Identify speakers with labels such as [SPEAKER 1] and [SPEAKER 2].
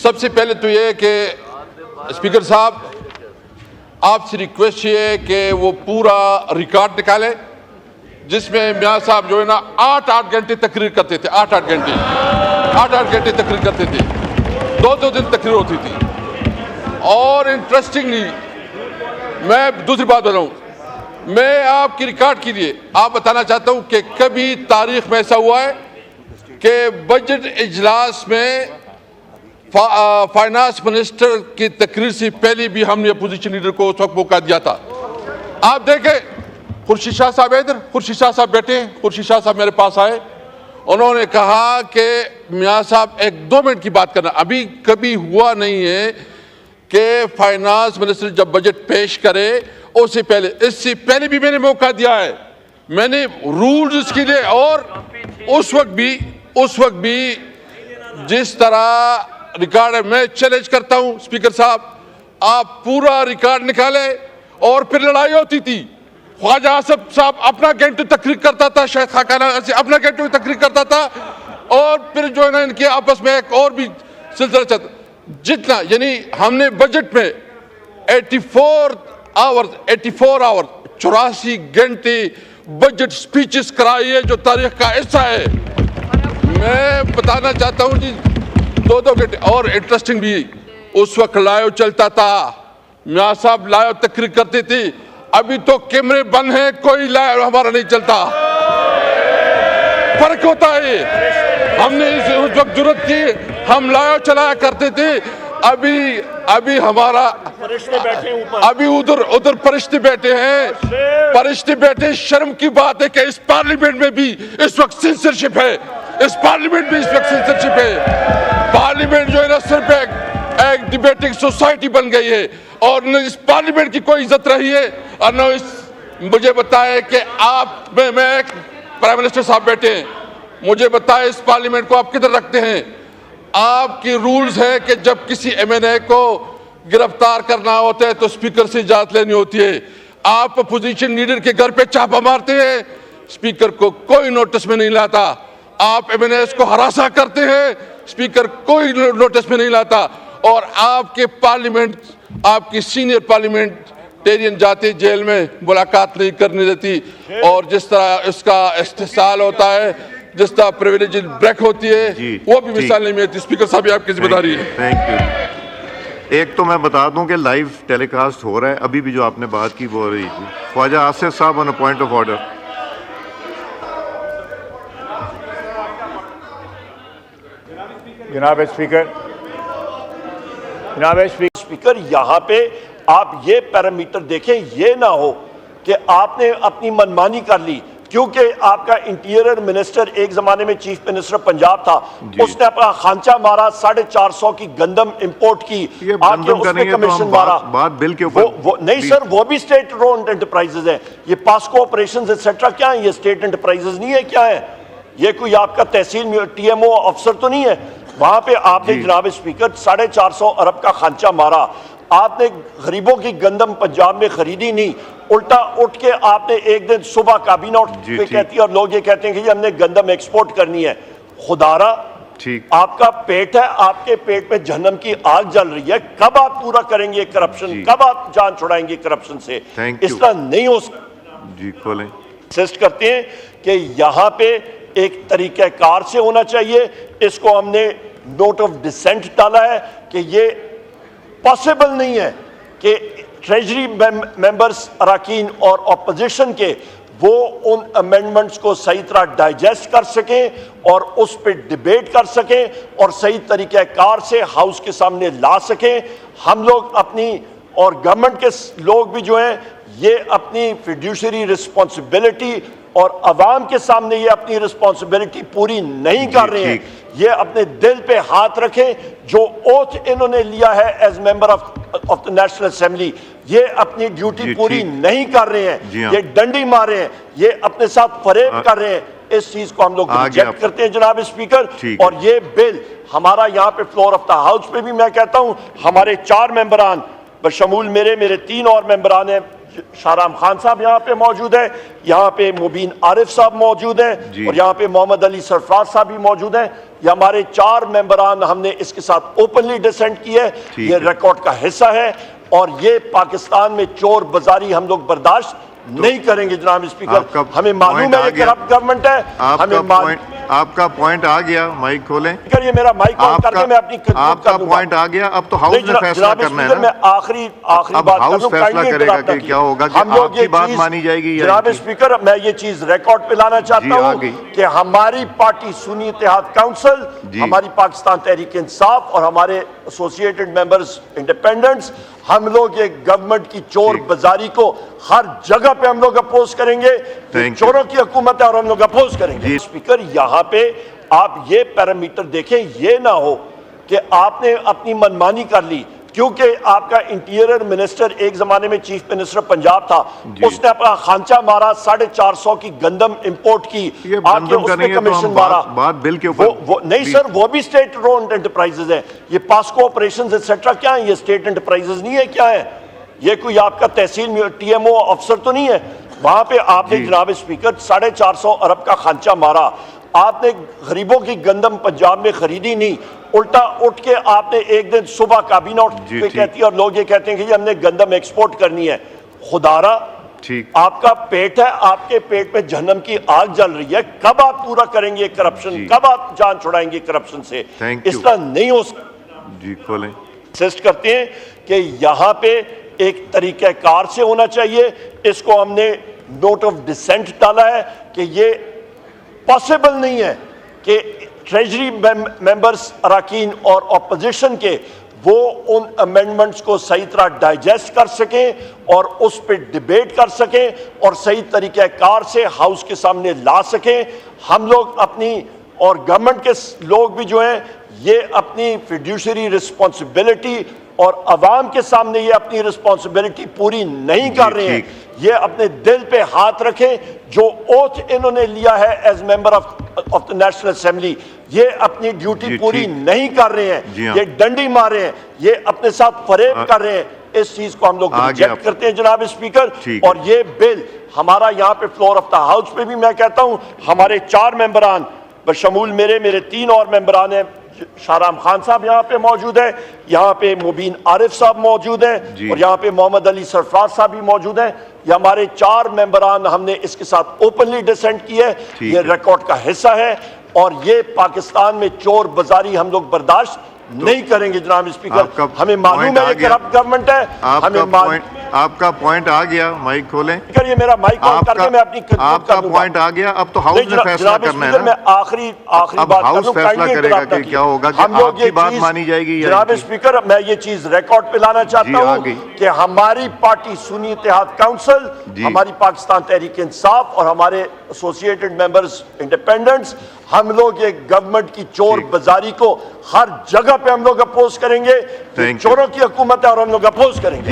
[SPEAKER 1] सबसे पहले तो ये कि स्पीकर साहब आपसे रिक्वेस्ट ये है कि वो पूरा रिकॉर्ड निकाले जिसमें मियाँ साहब जो है ना 8-8 घंटे तकरीर करते थे। 8-8 घंटे तकरीर करते थे, 2-2 दिन तकरीर होती थी। और इंटरेस्टिंगली मैं दूसरी बात बताऊँ, मैं आपकी रिकॉर्ड के लिए आप बताना चाहता हूँ कि कभी तारीख में ऐसा हुआ है कि बजट इजलास में फाइनेंस मिनिस्टर की तकरीर से पहले भी हमने अपोजिशन लीडर को उस वक्त मौका दिया था। आप देखें, खुर्शीद शाह साहब इधर, खुर्शीद शाह साहब बैठे हैं, खुर्शीद शाह साहब मेरे पास आए, उन्होंने कहा कि मियाँ साहब 1-2 मिनट की बात करना। अभी कभी हुआ नहीं है कि फाइनेंस मिनिस्टर जब बजट पेश करे उससे पहले, इससे पहले भी मैंने मौका दिया है, मैंने रूल्स इसके लिए, और उस वक्त भी जिस तरह रिकॉर्ड है, मैं चैलेंज करता हूं स्पीकर साहब, आप पूरा रिकॉर्ड निकाले। और फिर लड़ाई होती थी, ख्वाजा आसिफ साहब अपना घंटे तकरीर करता था, शायद खाकाना से अपना घंटे तकरीर करता था, और फिर जो है ना इनके आपस में एक और भी सिलसिला चलता जितना, यानी हमने बजट में 84 आवर्स 84 घंटे बजट स्पीचेस कराई है जो तारीख का हिस्सा है। मैं बताना चाहता हूं जी 2-2 घंटे। और इंटरेस्टिंग भी, उस वक्त लाइव चलता था, मियाँ साहब लाइव तकरीर करते थे। अभी तो कैमरे बंद हैं, कोई लाइव हमारा नहीं चलता। फर्क होता है, हमने उस वक्त जरूरत की, हम लाइव चलाया करते थे। अभी हमारा फरिश्ते बैठे ऊपर, अभी उधर फरिश्ते बैठे हैं, फरिश्ते बैठे। शर्म की बात है कि इस पार्लियामेंट में भी इस वक्त सेंसरशिप है, इस पार्लियामेंट में इस वक्त सेंसरशिप है। पार्लियामेंट जो है ना सिर्फ एक डिबेटिंग सोसाइटी बन गई है, और न इस पार्लियामेंट की कोई इज्जत रही है, और न इस, मुझे बताए कि आप मैं प्राइम मिनिस्टर साहब बैठे हैं, मुझे बताए इस पार्लियामेंट को आप किधर रखते हैं? आपकी रूल्स है कि जब किसी MNA को गिरफ्तार करना होता है तो स्पीकर से इजाजत लेनी होती है। आप अपोजिशन लीडर के घर पे छापा मारते हैं, स्पीकर को कोई नोटिस में नहीं लाता। आप MNAs को हरासा करते हैं, स्पीकर कोई नोटिस में नहीं लाता। और आपके पार्लियामेंट, आपकी सीनियर पार्लियामेंटेरियन जाते जेल में मुलाकात नहीं करने देती, और जिस तरह इसका इस्तेसाल होता है, जिस तरह प्रिविलेज ब्रेक होती है, वो भी मिसाल नहीं मिलती। स्पीकर साहब आपकी जिम्मेदारी है।
[SPEAKER 2] Thank you. एक तो मैं बता दूं कि लाइव टेलीकास्ट हो रहा है, अभी भी जो आपने बात की वो हो रही थी। ख्वाजा आसिफ साहब on a point of order.
[SPEAKER 3] जनाब स्पीकर, यहाँ पे आप ये पैरामीटर देखें, ये ना हो कि आपने अपनी मनमानी कर ली, क्योंकि आपका इंटीरियर मिनिस्टर एक जमाने में चीफ मिनिस्टर पंजाब था, उसने अपना खांचा मारा, 450 की गंदम इंपोर्ट की, आपके उसमें कमीशन मारा।
[SPEAKER 2] बात बिल के ऊपर
[SPEAKER 3] वो नहीं सर, वो भी स्टेट ओन्ड एंटरप्राइजेज है। ये पास्को ऑपरेशंस एक्सेट्रा क्या है? ये स्टेट एंटरप्राइजेज नहीं है, क्या है ये? कोई आपका तहसील TMO अफसर तो नहीं है? वहां पे आपने जनाब स्पीकर 450 अरब का खांचा मारा। आपने गरीबों की गंदम पंजाब में खरीदी नहीं, उल्टा उठ के आपने एक दिन सुबह काबीना कहती है और लोग ये कहते हैं कि हमने गंदम एक्सपोर्ट करनी है। खुदारा, आपका पेट है, आपके पेट में जहन्नम की आग जल रही है। कब आप पूरा करेंगे करप्शन? कब आप जान छुड़ाएंगे करप्शन से? इस तरह नहीं हो सकता। इंसिस्ट करते हैं कि यहाँ पे एक तरीक़ेकार से होना चाहिए। इसको हमने नोट ऑफ डिसेंट डाला है कि ये पॉसिबल नहीं है कि ट्रेजरी मेंबर्स, अरकान और ऑपोजिशन के वो उन अमेंडमेंट्स को सही तरह डाइजेस्ट कर सकें और उस पर डिबेट कर सकें और सही तरीक़ेकार से हाउस के सामने ला सकें। हम लोग अपनी, और गवर्नमेंट के लोग भी जो हैं, ये अपनी फिड्यूशरी रिस्पॉन्सिबिलिटी और अवाम के सामने ये अपनी रिस्पॉन्सिबिलिटी पूरी नहीं कर रहे हैं। ये अपने दिल पे हाथ रखें, जो ओथ इन्होंने लिया है as member of the national assembly, ये अपनी ड्यूटी पूरी नहीं कर रहे हैं। ये डंडी मार रहे हैं, ये अपने साथ फरेब कर रहे हैं। इस चीज को हम लोग रिजेक्ट करते हैं जनाब स्पीकर। और ये बिल हमारा यहाँ पे फ्लोर ऑफ द हाउस पे भी मैं कहता हूँ, हमारे 4 मेंबरान बशमूल मेरे 3 और मेंबरान हैं, शाहराम खान साहब यहाँ पे मौजूद है, यहाँ पे मुबीन आरिफ साहब मौजूद हैं और यहाँ पे मोहम्मद अली सरफराज साहब भी मौजूद हैं। ये हमारे 4 मेंबरान, हमने इसके साथ ओपनली डिसेंट की है, ये रिकॉर्ड का हिस्सा है और ये पाकिस्तान में चोर बाजारी हम लोग बर्दाश्त नहीं करेंगे जनाब स्पीकर। हमें मालूम है ये करप्ट गवर्नमेंट है, हमें
[SPEAKER 2] आपका पॉइंट आ गया। माइक खोलें।
[SPEAKER 3] ये मेरा माइक ऑन करके मैं अपनी
[SPEAKER 2] आपका पॉइंट आ गया। अब तो हाउस में फैसला करना है ना।
[SPEAKER 3] मैं आखिरी बात
[SPEAKER 2] हाउस फैसला करेगा कि क्या होगा, कि आपकी बात मानी जाएगी।
[SPEAKER 3] जनाब स्पीकर, मैं ये चीज रिकॉर्ड पे लाना चाहता हूँ कि हमारी पार्टी सुन्नी इत्तेहाद काउंसिल, हमारी पाकिस्तान तहरीक इंसाफ और हमारे एसोसिएटेड मेंबर्स इंडिपेंडेंट्स, हम लोग ये गवर्नमेंट की चोर बाजारी को हर जगह पे हम लोग अपोज करेंगे। चोरों की हुकूमत है और हम लोग अपोज करेंगे। स्पीकर, यहाँ पे आप ये पैरामीटर देखें, ये ना हो कि आपने अपनी मनमानी कर ली, क्योंकि आपका इंटीरियर मिनिस्टर एक जमाने में चीफ मिनिस्टर पंजाब था, उसने अपना खांचा मारा, 450 की गंदम इंपोर्ट की, आपके उसने कमीशन मारा।
[SPEAKER 2] बात बिल के ऊपर
[SPEAKER 3] नहीं सर, वो भी स्टेट ओन्ड एंटरप्राइजेज है। ये पास्को ऑपरेशंस एक्सेट्रा क्या है? ये स्टेट एंटरप्राइजेज नहीं है, क्या है ये? कोई आपका तहसील टीएमओ अफसर तो नहीं है? वहां पे आपने जनाब स्पीकर 450 अरब का खांचा मारा, आपने गरीबों की गंदम पंजाब में खरीदी नहीं, उल्टा उठ के आपने एक दिन सुबह काबीना उठ के कहती है और लोग ये कहते हैं कि हमने गंदम एक्सपोर्ट करनी है। खुदारा, आपका पेट है, आपके पेट में जहन्नम की आग जल रही है। कब आप पूरा करेंगे करप्शन? कब आप जान छुड़ाएंगे करप्शन से? इस तरह नहीं हो सकता। इंसिस्ट करते हैं कि यहाँ पे एक तरीक़ेकार से होना चाहिए। इसको हमने नोट ऑफ डिसेंट डाला है कि ये पॉसिबल नहीं है कि ट्रेजरी मेंबर्स, अराकीन और ऑपोजिशन के वो उन अमेंडमेंट्स को सही तरह डाइजेस्ट कर सकें और उस पर डिबेट कर सकें और सही तरीक़ेकार से हाउस के सामने ला सकें। हम लोग अपनी और गवर्नमेंट के लोग भी जो हैं, ये अपनी फिड्यूशरी रिस्पॉन्सिबिलिटी और अवाम के सामने ये अपनी रिस्पॉन्सिबिलिटी पूरी नहीं कर रहे हैं। ये अपने दिल पे हाथ रखें, जो ओथ इन्होंने लिया है as member of the national assembly, ये अपनी ड्यूटी पूरी नहीं कर रहे हैं। ये डंडी मार रहे हैं, ये अपने साथ फरेब कर रहे हैं। इस चीज को हम लोग रिजेक्ट करते हैं जनाब स्पीकर। और ये बिल हमारा यहाँ पे फ्लोर ऑफ द हाउस पे भी मैं कहता हूँ, हमारे 4 मेंबरान बशमूल मेरे 3 और मेंबरान हैं, शाहराम खान साहब यहाँ पे मौजूद है, यहाँ पे मुबीन आरिफ साहब मौजूद हैं और यहाँ पे मोहम्मद अली सरफराज साहब भी मौजूद हैं। ये हमारे 4 मेंबरान, हमने इसके साथ ओपनली डिसेंट की है, ये रिकॉर्ड का हिस्सा है और ये पाकिस्तान में चोर बाजारी हम लोग बर्दाश्त नहीं करेंगे जनाब स्पीकर। हमें मालूम है ये करप्ट गवर्नमेंट है, हमें
[SPEAKER 2] आपका पॉइंट आ गया। माइक खोलें।
[SPEAKER 3] ये मेरा माइक ऑन करके मैं अपनी
[SPEAKER 2] आपका पॉइंट आ गया। अब तो हाउस में फैसला करना है ना।
[SPEAKER 3] मैं आखिरी बात
[SPEAKER 2] हाउस फैसला करेगा कि क्या होगा, कि आपकी बात मानी जाएगी।
[SPEAKER 3] जनाब स्पीकर, मैं ये चीज रिकॉर्ड पे लाना चाहता हूँ कि हमारी पार्टी सुन्नी इत्तेहाद काउंसिल, हमारी पाकिस्तान तहरीक इंसाफ और हमारे एसोसिएटेड मेंबर्स इंडिपेंडेंट्स, हम लोग ये गवर्नमेंट की चोर बाजारी को हर जगह पे हम लोग अपोज करेंगे। चोरों की हुकूमत है और हम लोग अपोज करेंगे।